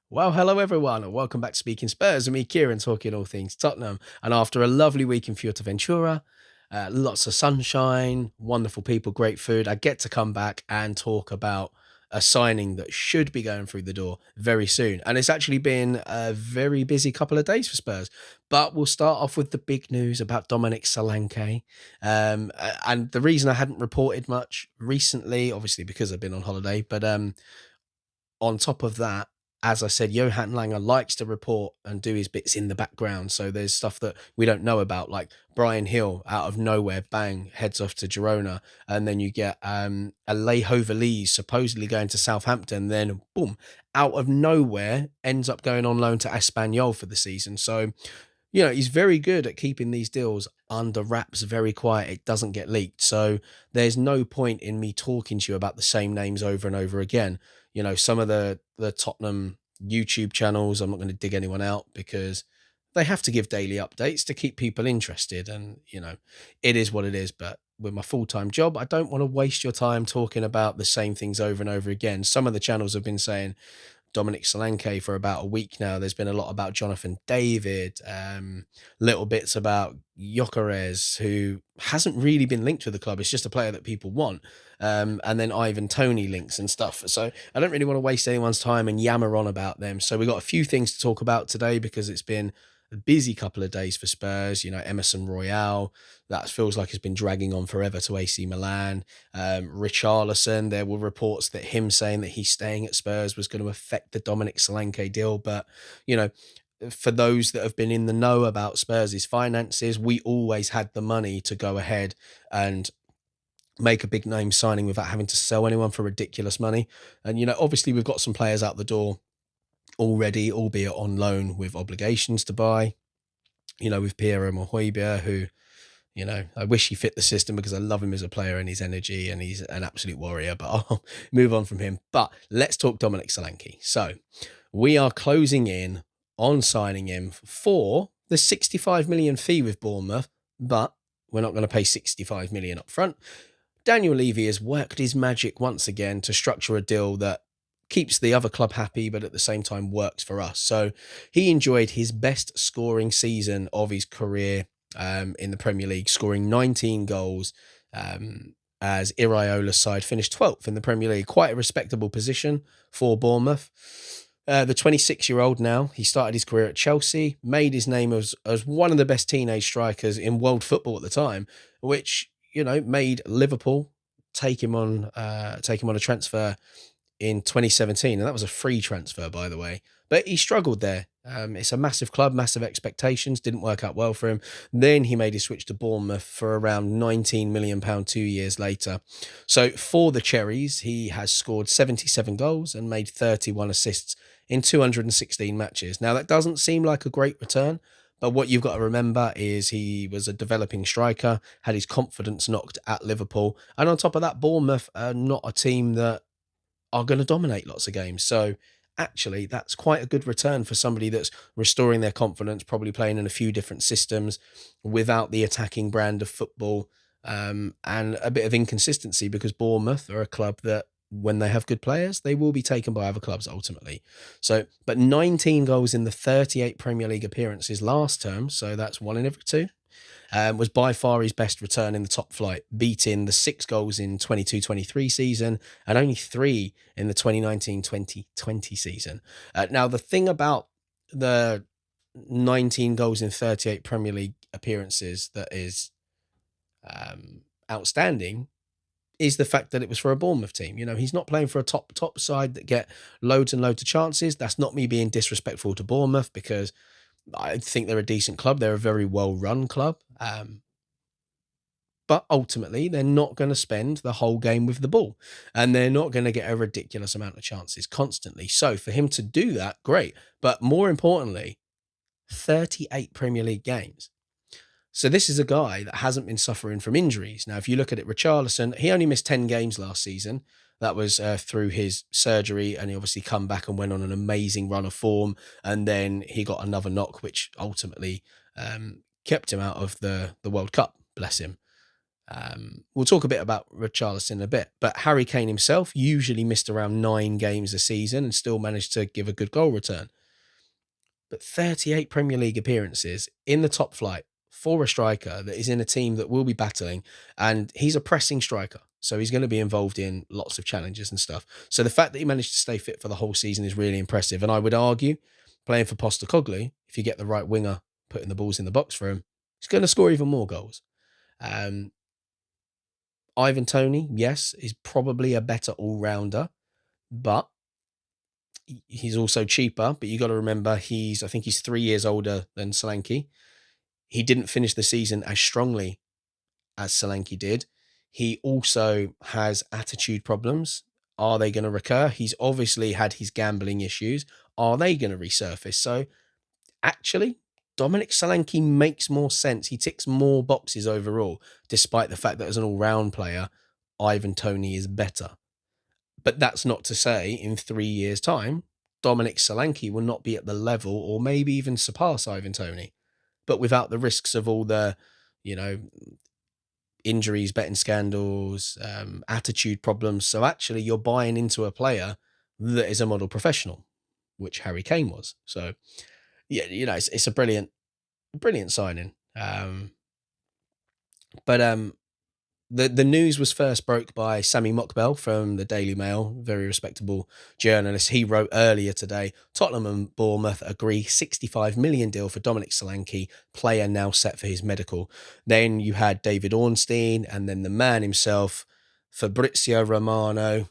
Well, hello everyone, and welcome back to Speaking Spurs. And me, Kieran, talking all things Tottenham. And after a lovely week in Fuerteventura, lots of sunshine, wonderful people, great food, I get to come back and talk about a signing that should be going through the door very soon. And it's actually been a very busy couple of days for Spurs. But we'll start off with the big news about Dominic Solanke. And the reason I hadn't reported much recently, obviously because I've been on holiday, but on top of that, as I said, Johan Langer likes to report and do his bits in the background. So there's stuff that we don't know about, like Brian Hill out of nowhere, bang, heads off to Girona. And then you get Alejo Veliz supposedly going to Southampton. Then, boom, out of nowhere, ends up going on loan to Espanyol for the season. So, he's very good at keeping these deals under wraps, very quiet. It doesn't get leaked. So there's no point in me talking to you about the same names over and over again. Some of the Tottenham YouTube channels, I'm not going to dig anyone out because they have to give daily updates to keep people interested. And, it is what it is. But with my full-time job, I don't want to waste your time talking about the same things over and over again. Some of the channels have been saying Dominic Solanke for about a week now. There's been a lot about Jonathan David, little bits about Gyökeres, who hasn't really been linked with the club. It's just a player that people want. And then Ivan Toney links and stuff. So I don't really want to waste anyone's time and yammer on about them. So we got a few things to talk about today because it's been a busy couple of days for Spurs. Emerson Royal, that feels like it's been dragging on forever to AC Milan. Richarlison, there were reports that him saying that he's staying at Spurs was going to affect the Dominic Solanke deal. But, for those that have been in the know about Spurs' finances, we always had the money to go ahead and make a big name signing without having to sell anyone for ridiculous money. And, obviously we've got some players out the door already, albeit on loan with obligations to buy. With Piero Mohoibia, who, I wish he fit the system because I love him as a player and his energy, and he's an absolute warrior, but I'll move on from him. But let's talk Dominic Solanke. So we are closing in on signing him for the 65 million fee with Bournemouth, but we're not going to pay 65 million up front. Daniel Levy has worked his magic once again to structure a deal that keeps the other club happy, but at the same time works for us. So he enjoyed his best scoring season of his career in the Premier League, scoring 19 goals as Iraola's side finished 12th in the Premier League. Quite a respectable position for Bournemouth. The 26-year-old now, he started his career at Chelsea, made his name as one of the best teenage strikers in world football at the time, which, made Liverpool take him on a transfer in 2017, and that was a free transfer, by the way. But he struggled there. It's a massive club, massive expectations, didn't work out well for him. Then he made his switch to Bournemouth for around £19 million 2 years later. So for the Cherries, he has scored 77 goals and made 31 assists in 216 matches. Now, that doesn't seem like a great return, but what you've got to remember is he was a developing striker, had his confidence knocked at Liverpool. And on top of that, Bournemouth are not a team that are going to dominate lots of games. So actually, that's quite a good return for somebody that's restoring their confidence, probably playing in a few different systems without the attacking brand of football, and a bit of inconsistency, because Bournemouth are a club that when they have good players, they will be taken by other clubs ultimately. So, but 19 goals in the 38 Premier League appearances last term, so that's 1 in every 2. Was by far his best return in the top flight, beating the 6 goals in 22-23 season and only 3 in the 2019-2020 season. Now, the thing about the 19 goals in 38 Premier League appearances that is outstanding is the fact that it was for a Bournemouth team. He's not playing for a top side that get loads and loads of chances. That's not me being disrespectful to Bournemouth, because I think they're a decent club. They're a very well-run club. But ultimately, they're not going to spend the whole game with the ball, and they're not going to get a ridiculous amount of chances constantly. So for him to do that, great. But more importantly, 38 Premier League games. So this is a guy that hasn't been suffering from injuries. Now, if you look at it, Richarlison, he only missed 10 games last season. That was through his surgery, and he obviously come back and went on an amazing run of form. And then he got another knock, which ultimately kept him out of the World Cup, bless him. We'll talk a bit about Richarlison in a bit, but Harry Kane himself usually missed around 9 games a season and still managed to give a good goal return. But 38 Premier League appearances in the top flight for a striker that is in a team that will be battling, and he's a pressing striker. So he's going to be involved in lots of challenges and stuff. So the fact that he managed to stay fit for the whole season is really impressive. And I would argue, playing for Postecoglou, if you get the right winger putting the balls in the box for him, he's going to score even more goals. Um, Ivan Toney, yes, is probably a better all-rounder, but he's also cheaper. But you got to remember, I think he's 3 years older than Solanke. He didn't finish the season as strongly as Solanke did. He also has attitude problems. Are they going to recur? He's obviously had his gambling issues. Are they going to resurface? So actually, Dominic Solanke makes more sense. He ticks more boxes overall, despite the fact that as an all-round player, Ivan Toney is better. But that's not to say in 3 years' time, Dominic Solanke will not be at the level or maybe even surpass Ivan Toney. But without the risks of all the, you know, injuries, betting scandals, attitude problems. So actually you're buying into a player that is a model professional, which Harry Kane was. So yeah, it's a brilliant signing. But the news was first broke by Sammy Mockbell from the Daily Mail, very respectable journalist. He wrote earlier today, Tottenham and Bournemouth agree 65 million deal for Dominic Solanke, player now set for his medical. Then you had David Ornstein, and then the man himself, Fabrizio Romano,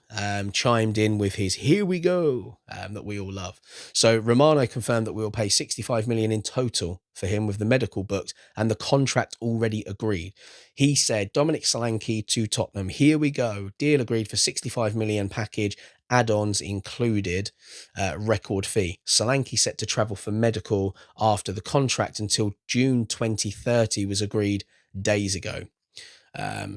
chimed in with his "here we go" that we all love. So Romano confirmed that we will pay 65 million in total for him with the medical booked and the contract already agreed. He said, Dominic Solanke to Tottenham, here we go. Deal agreed for 65 million package, add-ons included, record fee. Solanke set to travel for medical after the contract until June 2030 was agreed days ago.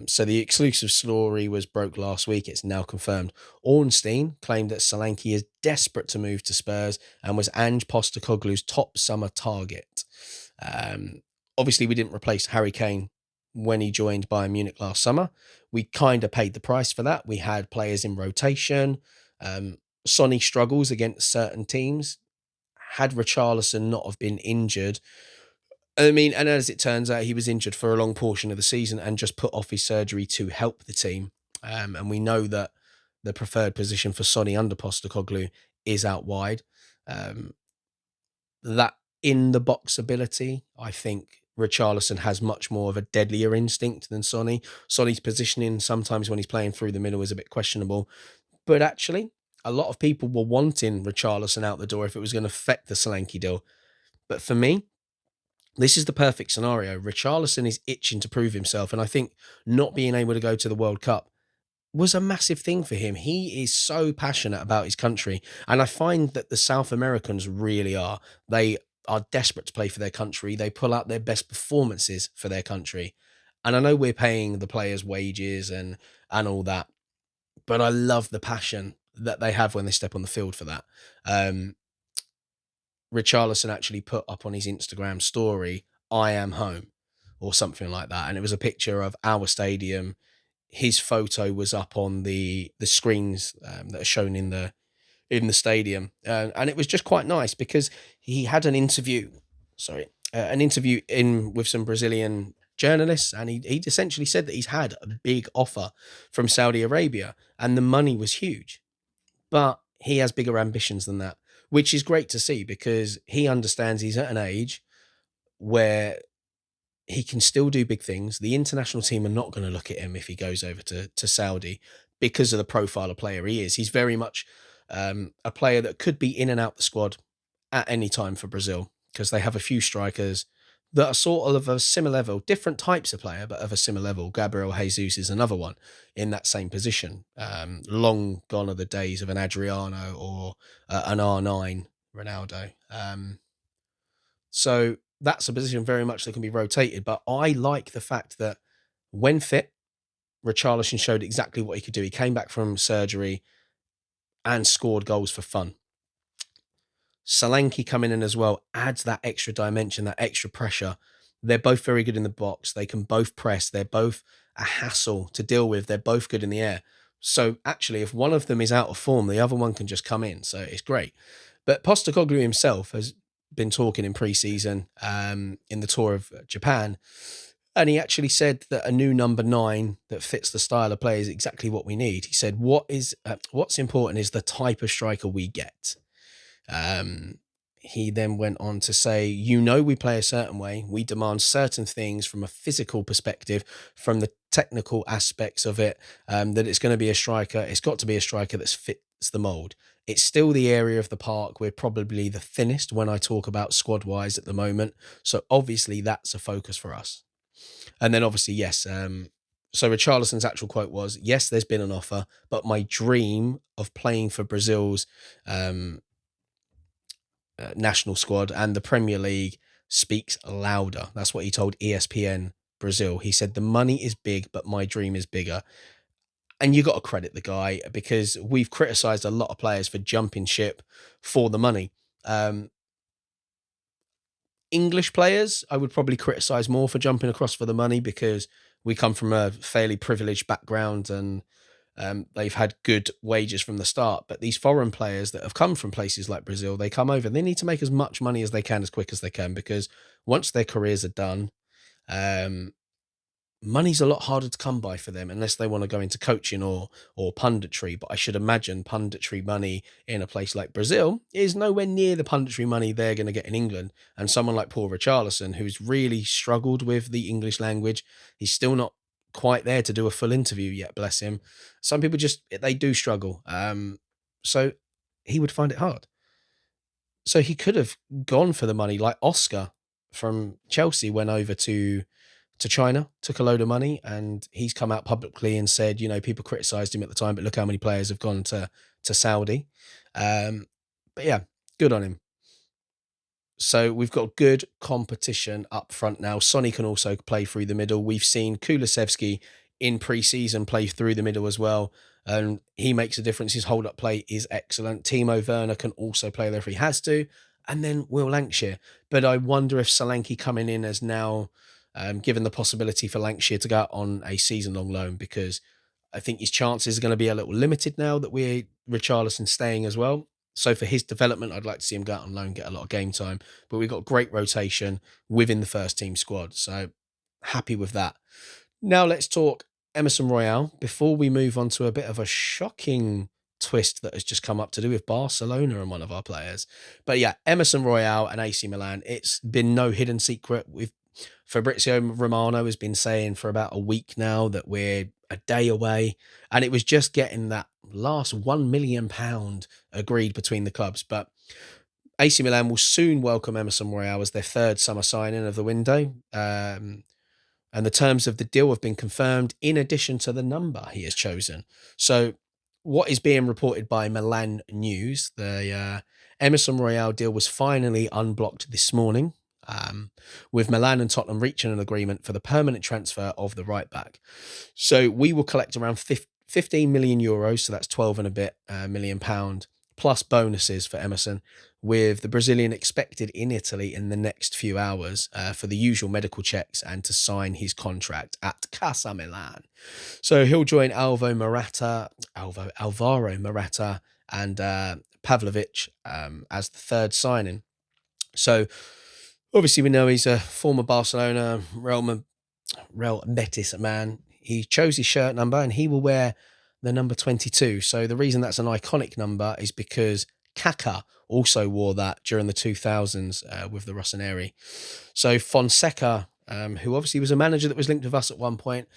So the exclusive story was broke last week. It's now confirmed. Ornstein claimed that Solanke is desperate to move to Spurs and was Ange Postecoglou's top summer target. Obviously, we didn't replace Harry Kane when he joined Bayern Munich last summer. We kind of paid the price for that. We had players in rotation. Sonny struggles against certain teams. Had Richarlison not have been injured, I mean, and as it turns out, he was injured for a long portion of the season and just put off his surgery to help the team. And we know that the preferred position for Sonny under Postecoglou is out wide. That in the box ability, I think Richarlison has much more of a deadlier instinct than Sonny. Sonny's positioning sometimes when he's playing through the middle is a bit questionable. But actually, a lot of people were wanting Richarlison out the door if it was going to affect the Solanke deal. But for me, this is the perfect scenario. Richarlison is itching to prove himself. And I think not being able to go to the World Cup was a massive thing for him. He is so passionate about his country. And I find that the South Americans really are. They are desperate to play for their country. They pull out their best performances for their country. And I know we're paying the players' wages and all that, but I love the passion that they have when they step on the field for that. Richarlison actually put up on his Instagram story, "I am home," or something like that. And it was a picture of our stadium. His photo was up on the screens that are shown in the stadium. And it was just quite nice because he had an interview, in with some Brazilian journalists. And he essentially said that he's had a big offer from Saudi Arabia and the money was huge, but he has bigger ambitions than that, which is great to see because he understands he's at an age where he can still do big things. The international team are not going to look at him if he goes over to Saudi because of the profile of player he is. He's very much a player that could be in and out the squad at any time for Brazil because they have a few strikers that are sort of a similar level, different types of player, but of a similar level. Gabriel Jesus is another one in that same position. Long gone are the days of an Adriano or an R9 Ronaldo. So that's a position very much that can be rotated. But I like the fact that when fit, Richarlison showed exactly what he could do. He came back from surgery and scored goals for fun. Solanke coming in as well adds that extra dimension, that extra pressure. They're both very good in the box. They can both press. They're both a hassle to deal with. They're both good in the air. So actually, if one of them is out of form, the other one can just come in. So it's great. But Postecoglou himself has been talking in pre-season in the tour of Japan, and he actually said that a new number 9 that fits the style of play is exactly what we need. He said, what's important is the type of striker we get. He then went on to say, we play a certain way. We demand certain things from a physical perspective, from the technical aspects of it, that it's going to be a striker. It's got to be a striker that fits the mold. It's still the area of the park we're probably the thinnest when I talk about squad-wise at the moment. So obviously that's a focus for us. And then obviously, yes, so Richarlison's actual quote was, yes, there's been an offer, but my dream of playing for Brazil's national squad and the Premier League speaks louder. That's what he told ESPN Brazil. He said, the money is big, but my dream is bigger. And you got to credit the guy, because we've criticised a lot of players for jumping ship for the money. English players, I would probably criticise more for jumping across for the money, because we come from a fairly privileged background and they've had good wages from the start. But these foreign players that have come from places like Brazil, they come over, they need to make as much money as they can as quick as they can, because once their careers are done, money's a lot harder to come by for them unless they want to go into coaching or punditry. But I should imagine punditry money in a place like Brazil is nowhere near the punditry money they're going to get in England. And someone like Paul Richarlison, who's really struggled with the English language, he's still not quite there to do a full interview yet, bless him. Some people they do struggle. So he would find it hard. So he could have gone for the money, like Oscar from Chelsea went over to China, took a load of money, and he's come out publicly and said, people criticised him at the time, but look how many players have gone to Saudi. But yeah, good on him. So we've got good competition up front now. Sonny can also play through the middle. We've seen Kulusevski in pre-season play through the middle as well, and he makes a difference. His hold-up play is excellent. Timo Werner can also play there if he has to, and then Will Lancashire. But I wonder if Solanke coming in as now given the possibility for Lancashire to go out on a season-long loan, because I think his chances are going to be a little limited now that we're Richarlison staying as well. So for his development, I'd like to see him go out on loan, get a lot of game time. But we've got great rotation within the first team squad. So happy with that. Now let's talk Emerson Royal before we move on to a bit of a shocking twist that has just come up to do with Barcelona and one of our players. But yeah, Emerson Royal and AC Milan, it's been no hidden secret. Fabrizio Romano has been saying for about a week now that we're a day away, and it was just getting that last £1 million agreed between the clubs. But AC Milan will soon welcome Emerson Royal as their third summer signing of the window. And the terms of the deal have been confirmed in addition to the number he has chosen. So what is being reported by Milan News, the Emerson Royal deal was finally unblocked this morning, with Milan and Tottenham reaching an agreement for the permanent transfer of the right back. So we will collect around 15 million euros, so that's 12 and a bit million pound, plus bonuses for Emerson, with the Brazilian expected in Italy in the next few hours for the usual medical checks and to sign his contract at Casa Milan. So he'll join Alvaro Morata and Pavlovic as the third signing. So obviously we know he's a former Barcelona, Real Betis man. He chose his shirt number and he will wear the number 22. So the reason that's an iconic number is because Kaká also wore that during the 2000s with the Rossoneri. So Fonseca, who obviously was a manager that was linked with us at one point,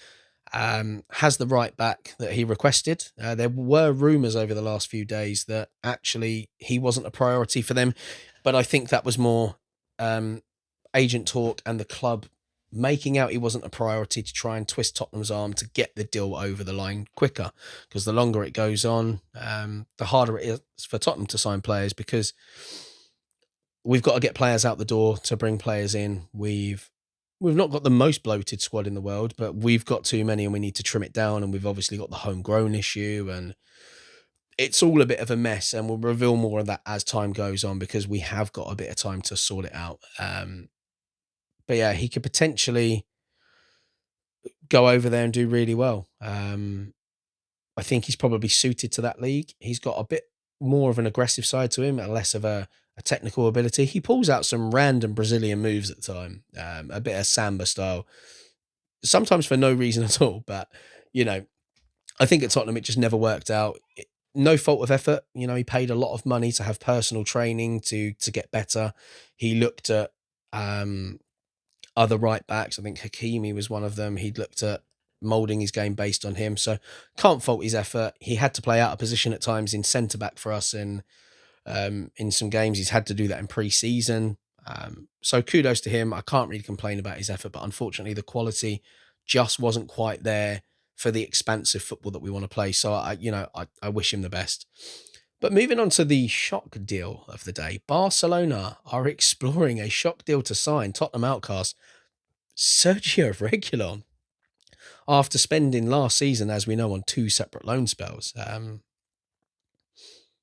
has the right back that he requested. There were rumours over the last few days that actually he wasn't a priority for them, but I think that was more agent talk and the club making out he wasn't a priority to try and twist Tottenham's arm to get the deal over the line quicker, because the longer it goes on, the harder it is for Tottenham to sign players, because we've got to get players out the door to bring players in. We've not got the most bloated squad in the world, but we've got too many and we need to trim it down, and we've obviously got the homegrown issue, and it's all a bit of a mess, and we'll reveal more of that as time goes on because we have got a bit of time to sort it out. But yeah, he could potentially go over there and do really well. I think he's probably suited to that league. He's got a bit more of an aggressive side to him and less of a technical ability. He pulls out some random Brazilian moves at the time, a bit of samba style, sometimes for no reason at all. But, you know, I think at Tottenham it just never worked out. No fault of effort. You know, he paid a lot of money to have personal training to get better. He looked at other right backs. I think Hakimi was one of them. He'd looked at molding his game based on him. So can't fault his effort. He had to play out of position at times in centre back for us in some games. He's had to do that in pre-season. So kudos to him. I can't really complain about his effort, but unfortunately the quality just wasn't quite there for the expansive football that we want to play. So I wish him the best. But moving on to the shock deal of the day, Barcelona are exploring a shock deal to sign Tottenham outcast Sergio Reguilon after spending last season, as we know, on two separate loan spells.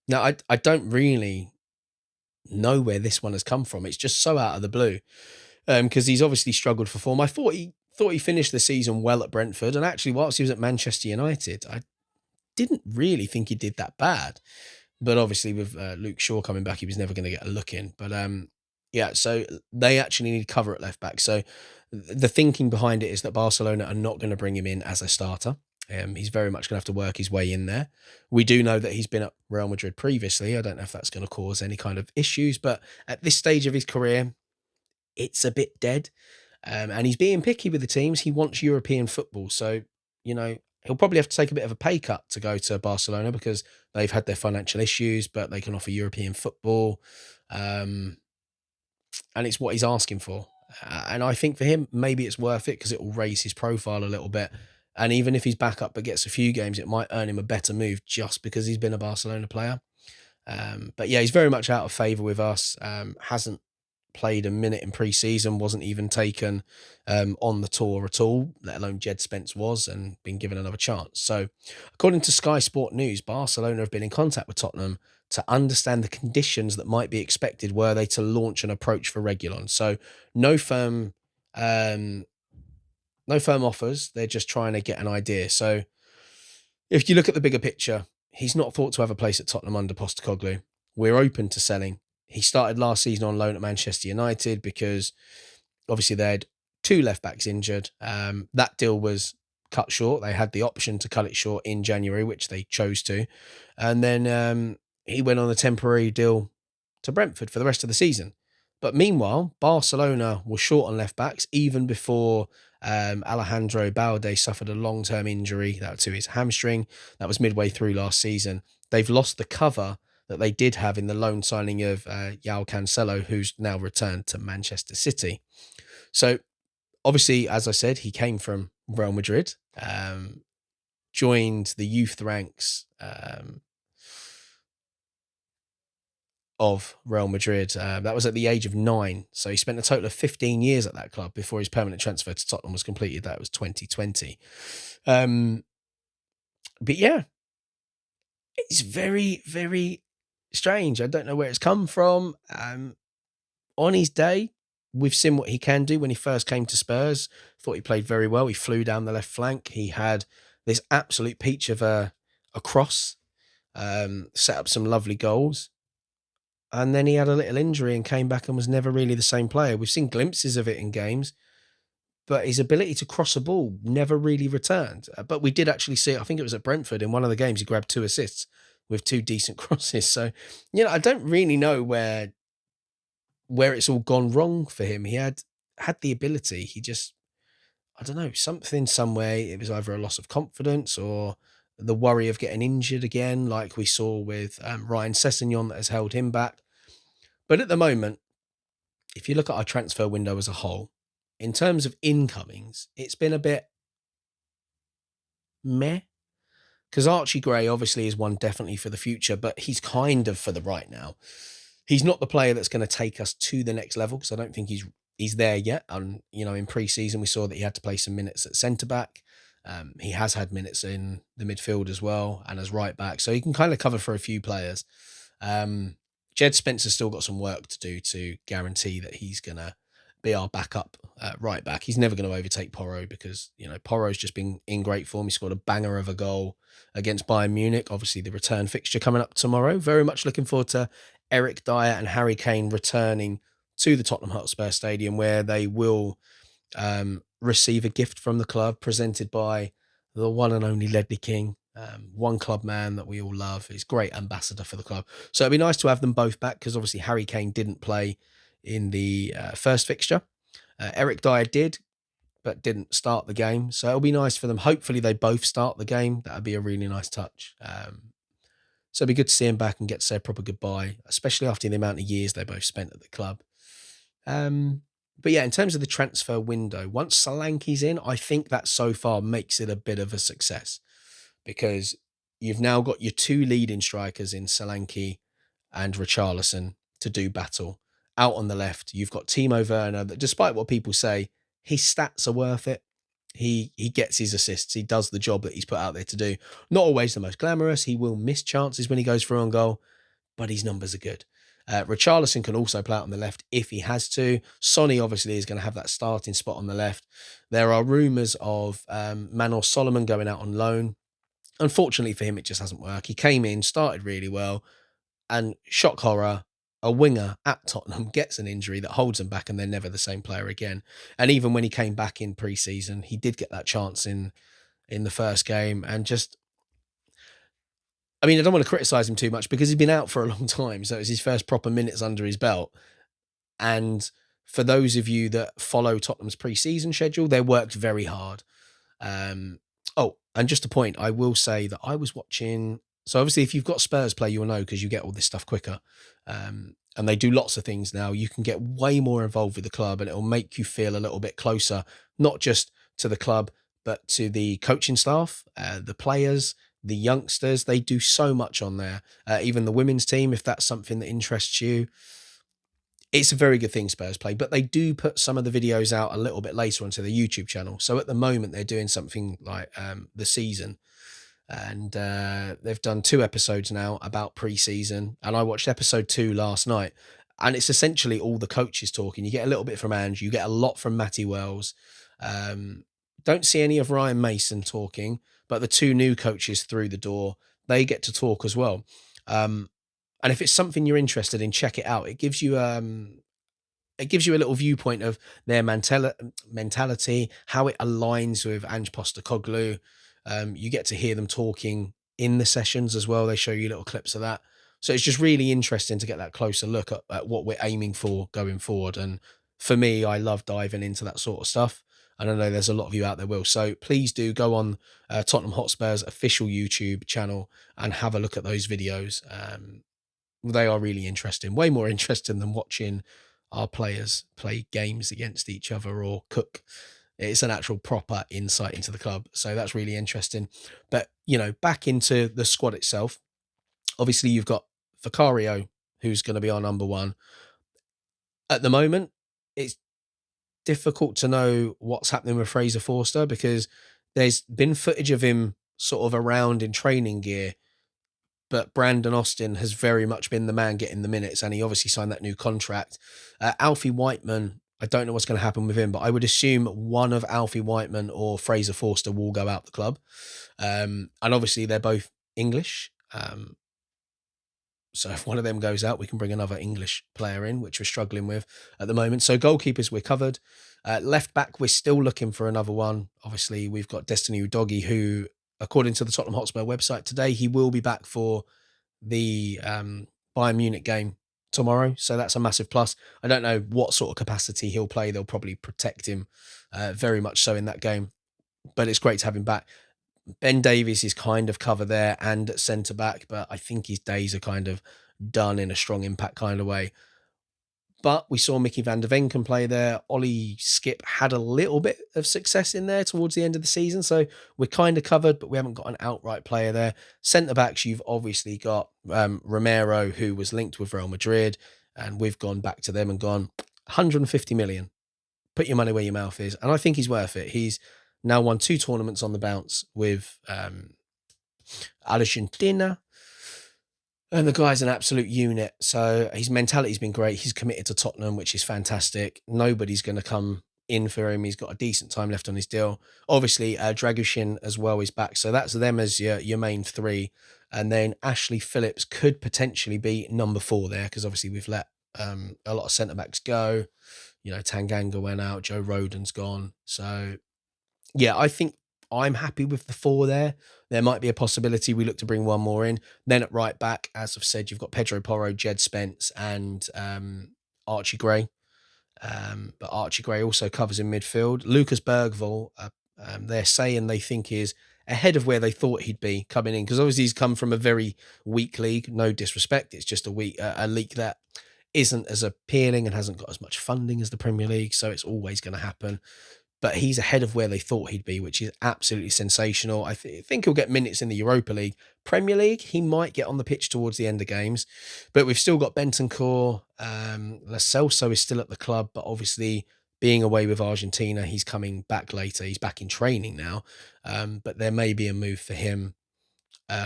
Now, I don't really know where this one has come from. It's just so out of the blue because he's obviously struggled for form. I thought he finished the season well at Brentford, and actually, whilst he was at Manchester United, I didn't really think he did that bad. But obviously, with Luke Shaw coming back, he was never going to get a look in. But yeah, so they actually need cover at left back. So the thinking behind it is that Barcelona are not going to bring him in as a starter. He's very much going to have to work his way in there. We do know that he's been at Real Madrid previously. I don't know if that's going to cause any kind of issues, but at this stage of his career, it's a bit dead. And he's being picky with the teams. He wants European football. So, you know, he'll probably have to take a bit of a pay cut to go to Barcelona because they've had their financial issues, but they can offer European football. And it's what he's asking for. And I think for him, maybe it's worth it because it will raise his profile a little bit. And even if he's back up but gets a few games, it might earn him a better move just because he's been a Barcelona player. But yeah, he's very much out of favour with us. Hasn't played a minute in pre-season, wasn't even taken on the tour at all, let alone Jed Spence was, and been given another chance. So according to Sky Sport News, Barcelona have been in contact with Tottenham to understand the conditions that might be expected were they to launch an approach for Reguilon. So no firm um, no firm offers. They're just trying to get an idea. So if you look at the bigger picture, he's not thought to have a place at Tottenham under Postecoglou. We're open to selling. He started last season on loan at Manchester United because obviously they had two left backs injured. That deal was cut short. They had the option to cut it short in January, which they chose to. And then he went on a temporary deal to Brentford for the rest of the season. But meanwhile, Barcelona were short on left backs even before Alejandro Balde suffered a long-term injury to his hamstring. That was midway through last season. They've lost the cover that they did have in the loan signing of João Cancelo, who's now returned to Manchester City. So obviously, as I said, he came from Real Madrid, joined the youth ranks of Real Madrid. That was at the age of 9. So he spent a total of 15 years at that club before his permanent transfer to Tottenham was completed. That was 2020. But yeah, it's very, very strange. I don't know where it's come from. On his day, we've seen what he can do when he first came to Spurs. Thought he played very well. He flew down the left flank. He had this absolute peach of a cross, set up some lovely goals. And then he had a little injury and came back and was never really the same player. We've seen glimpses of it in games, but his ability to cross a ball never really returned. But we did actually see it. I think it was at Brentford in one of the games. He grabbed 2 assists with 2 decent crosses. So, I don't really know where it's all gone wrong for him. He had the ability. He just, I don't know, something somewhere. It was either a loss of confidence or the worry of getting injured again, like we saw with Ryan Sessegnon that has held him back. But at the moment, if you look at our transfer window as a whole, in terms of incomings, it's been a bit meh. Because Archie Gray obviously is one definitely for the future, but he's kind of for the right now. He's not the player that's going to take us to the next level because I don't think he's there yet. And in pre-season we saw that he had to play some minutes at centre back. He has had minutes in the midfield as well and as right back, so he can kind of cover for a few players. Jed Spencer's still got some work to do to guarantee that he's gonna be our backup right back. He's never going to overtake Porro because, Porro's just been in great form. He scored a banger of a goal against Bayern Munich. Obviously, the return fixture coming up tomorrow. Very much looking forward to Eric Dyer and Harry Kane returning to the Tottenham Hotspur Stadium, where they will receive a gift from the club presented by the one and only Ledley King, one club man that we all love. He's a great ambassador for the club. So it'd be nice to have them both back because obviously Harry Kane didn't play in the first fixture. Eric Dyer did, but didn't start the game. So it'll be nice for them. Hopefully they both start the game. That would be a really nice touch. So it'd be good to see him back and get to say a proper goodbye, especially after the amount of years they both spent at the club. But yeah, in terms of the transfer window, once Solanke's in, I think that so far makes it a bit of a success because you've now got your two leading strikers in Solanke and Richarlison to do battle. Out on the left, you've got Timo Werner that, despite what people say, his stats are worth it. He gets his assists. He does the job that he's put out there to do. Not always the most glamorous. He will miss chances when he goes through on goal, but his numbers are good. Richarlison can also play out on the left if he has to. Sonny obviously is going to have that starting spot on the left. There are rumours of Manor Solomon going out on loan. Unfortunately for him, it just hasn't worked. He came in, started really well, and shock horror, a winger at Tottenham gets an injury that holds him back and they're never the same player again. And even when he came back in pre-season, he did get that chance in the first game and just, I mean, I don't want to criticise him too much because he's been out for a long time. So it's his first proper minutes under his belt. And for those of you that follow Tottenham's pre-season schedule, they worked very hard. And just a point, I will say that I was watching. So obviously, if you've got Spurs play, you'll know because you get all this stuff quicker. And they do lots of things now. You can get way more involved with the club and it'll make you feel a little bit closer, not just to the club, but to the coaching staff, the players, the youngsters. They do so much on there. Even the women's team, if that's something that interests you. It's a very good thing Spurs play, but they do put some of the videos out a little bit later onto the YouTube channel. So at the moment, they're doing something like the season. And they've done 2 episodes now about pre-season. And I watched episode 2 last night. And it's essentially all the coaches talking. You get a little bit from Ange. You get a lot from Matty Wells. Don't see any of Ryan Mason talking. But the 2 new coaches through the door, they get to talk as well. And if it's something you're interested in, check it out. It gives you a little viewpoint of their mentality, how it aligns with Ange Postecoglou. You get to hear them talking in the sessions as well. They show you little clips of that. So it's just really interesting to get that closer look at what we're aiming for going forward. And for me, I love diving into that sort of stuff. And I know there's a lot of you out there will. So please do go on Tottenham Hotspur's official YouTube channel and have a look at those videos. They are really interesting, way more interesting than watching our players play games against each other or cook. It's an actual proper insight into the club. So that's really interesting. But, back into the squad itself, obviously you've got Vicario, who's going to be our number 1. At the moment, it's difficult to know what's happening with Fraser Forster because there's been footage of him sort of around in training gear. But Brandon Austin has very much been the man getting the minutes, and he obviously signed that new contract. Alfie Whiteman, I don't know what's going to happen with him, but I would assume one of Alfie Whiteman or Fraser Forster will go out the club. And obviously they're both English. So if one of them goes out, we can bring another English player in, which we're struggling with at the moment. So goalkeepers, we're covered. Left back, we're still looking for another one. Obviously, we've got Destiny Udogie, who, according to the Tottenham Hotspur website today, he will be back for the Bayern Munich game tomorrow. So that's a massive plus. I don't know what sort of capacity he'll play. They'll probably protect him very much so in that game. But it's great to have him back. Ben Davies is kind of cover there and at centre back, but I think his days are kind of done in a strong impact kind of way. But we saw Mickey van der Ven can play there. Ollie Skip had a little bit of success in there towards the end of the season. So we're kind of covered, but we haven't got an outright player there. Centre backs, you've obviously got Romero, who was linked with Real Madrid. And we've gone back to them and gone 150 million. Put your money where your mouth is. And I think he's worth it. He's now won 2 tournaments on the bounce with Argentina. And the guy's an absolute unit. So his mentality's been great. He's committed to Tottenham, which is fantastic. Nobody's going to come in for him. He's got a decent time left on his deal. Obviously, Dragushin as well is back. So that's them as your main three. And then Ashley Phillips could potentially be number four there because obviously we've let a lot of centre backs go. You know, Tanganga went out, Joe Rodon's gone. So yeah, I think I'm happy with the four there. There might be a possibility we look to bring one more in. Then at right back, as I've said, you've got Pedro Porro, Jed Spence, and Archie Gray. But Archie Gray also covers in midfield. Lucas Bergvall, they're saying they think is ahead of where they thought he'd be coming in because obviously he's come from a very weak league. No disrespect, it's just a league that isn't as appealing and hasn't got as much funding as the Premier League, so it's always going to happen, but he's ahead of where they thought he'd be, which is absolutely sensational. I think he'll get minutes in the Europa League. Premier League, he might get on the pitch towards the end of games, but we've still got Bentancur. Lo Celso is still at the club, but obviously being away with Argentina, he's coming back later. He's back in training now, but there may be a move for him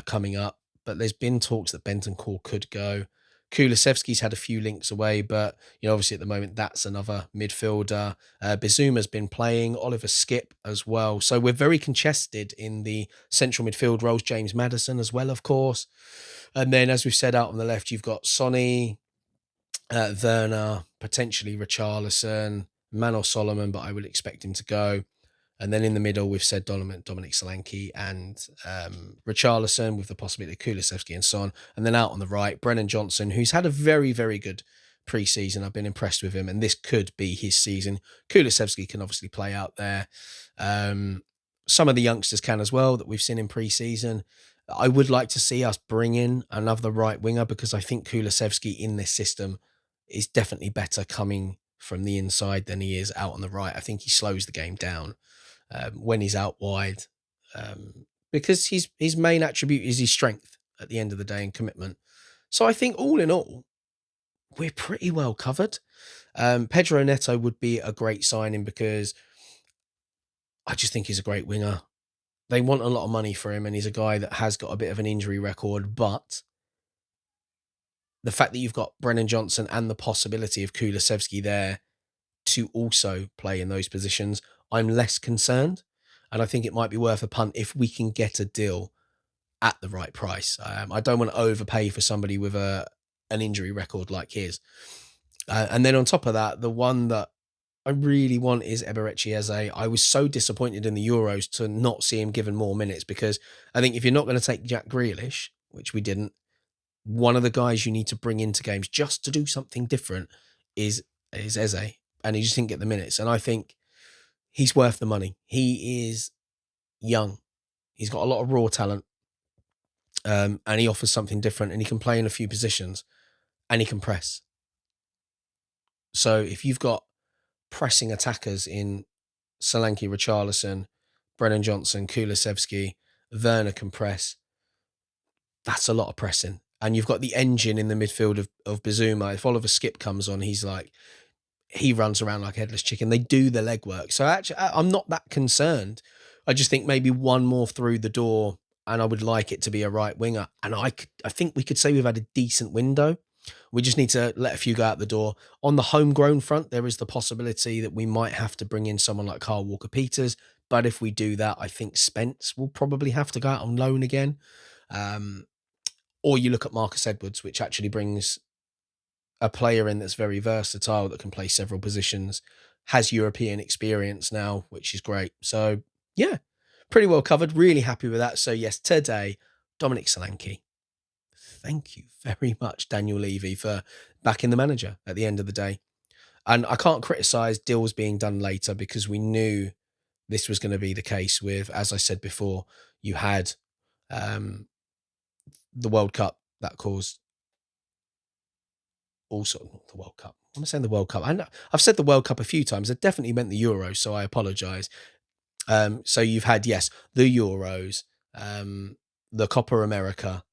coming up. But there's been talks that Bentancur could go. Kulusevski's had a few links away, but obviously at the moment that's another midfielder. Bizuma's been playing, Oliver Skip as well. So we're very congested in the central midfield roles. James Maddison as well, of course. And then, as we've said, out on the left, you've got Sonny, Werner, potentially Richarlison, Manor Solomon, but I would expect him to go. And then in the middle, we've said Dominic Solanke and Richarlison with the possibility of Kulusevski and Son. And then out on the right, Brennan Johnson, who's had a very, very good pre-season. I've been impressed with him, and this could be his season. Kulusevski can obviously play out there. Some of the youngsters can as well that we've seen in pre-season. I would like to see us bring in another right winger because I think Kulusevski in this system is definitely better coming from the inside than he is out on the right. I think he slows the game down when he's out wide, because his main attribute is his strength at the end of the day and commitment. So I think all in all, we're pretty well covered. Pedro Neto would be a great signing because I just think he's a great winger. They want a lot of money for him, and he's a guy that has got a bit of an injury record, but the fact that you've got Brennan Johnson and the possibility of Kulusevski there to also play in those positions, I'm less concerned. And I think it might be worth a punt if we can get a deal at the right price. I don't want to overpay for somebody with an injury record like his. And then on top of that, the one that I really want is Eberechi Eze. I was so disappointed in the Euros to not see him given more minutes because I think if you're not going to take Jack Grealish, which we didn't, one of the guys you need to bring into games just to do something different is Eze. And he just didn't get the minutes. And I think he's worth the money. He is young. He's got a lot of raw talent. And he offers something different, and he can play in a few positions, and he can press. So if you've got pressing attackers in Solanke, Richarlison, Brennan Johnson, Kulusevski, Werner can press, that's a lot of pressing. And you've got the engine in the midfield of Bizuma. If Oliver Skip comes on, he runs around like a headless chicken. They do the legwork. So actually, I'm not that concerned. I just think maybe one more through the door, and I would like it to be a right winger. And I think we could say we've had a decent window. We just need to let a few go out the door. On the homegrown front, there is the possibility that we might have to bring in someone like Carl Walker-Peters. But if we do that, I think Spence will probably have to go out on loan again. Or you look at Marcus Edwards, which actually brings a player in that's very versatile, that can play several positions, has European experience now, which is great. So yeah, pretty well covered. Really happy with that. So yes, today, Dominic Solanke. Thank you very much, Daniel Levy, for backing the manager at the end of the day. And I can't criticise deals being done later because we knew this was going to be the case with, as I said before, you had the World Cup that caused also the World Cup. I'm saying the World Cup. I know I've said the World Cup a few times. I definitely meant the Euros, so I apologise. So you've had, yes, the Euros, the Copa America,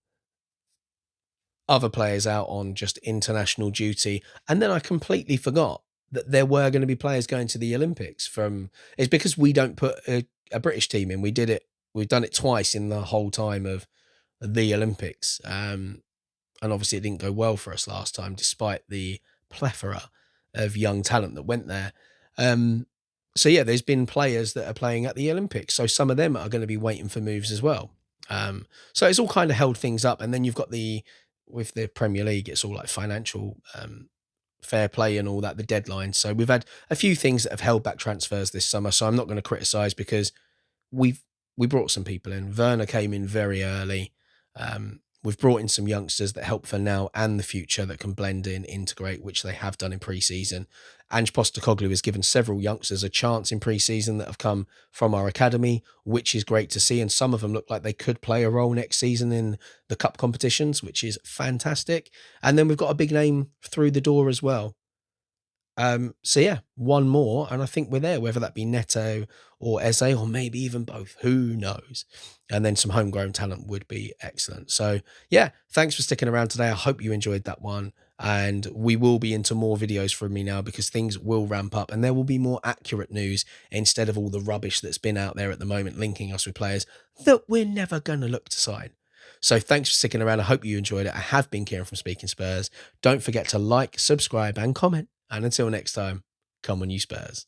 other players out on just international duty. And then I completely forgot that there were going to be players going to the Olympics it's because we don't put a British team in. We've done it twice in the whole time of the Olympics. And obviously it didn't go well for us last time, despite the plethora of young talent that went there. Um, so yeah, there's been players that are playing at the Olympics. So some of them are going to be waiting for moves as well. So it's all kind of held things up. And then you've got with the Premier League, it's all like financial fair play and all that, the deadline. So we've had a few things that have held back transfers this summer. So I'm not going to criticise because we've we brought some people in. Werner came in very early. We've brought in some youngsters that help for now and the future that can blend in, integrate, which they have done in pre-season. Ange Postecoglou has given several youngsters a chance in pre-season that have come from our academy, which is great to see. And some of them look like they could play a role next season in the cup competitions, which is fantastic. And then we've got a big name through the door as well. So yeah, one more, and I think we're there, whether that be Neto or Eze, or maybe even both. Who knows? And then some homegrown talent would be excellent. So yeah, thanks for sticking around today. I hope you enjoyed that one. And we will be into more videos from me now because things will ramp up and there will be more accurate news instead of all the rubbish that's been out there at the moment linking us with players that we're never going to look to sign. So thanks for sticking around. I hope you enjoyed it. I have been Kieran from Speaking Spurs. Don't forget to like, subscribe, and comment. And until next time, come on, you Spurs.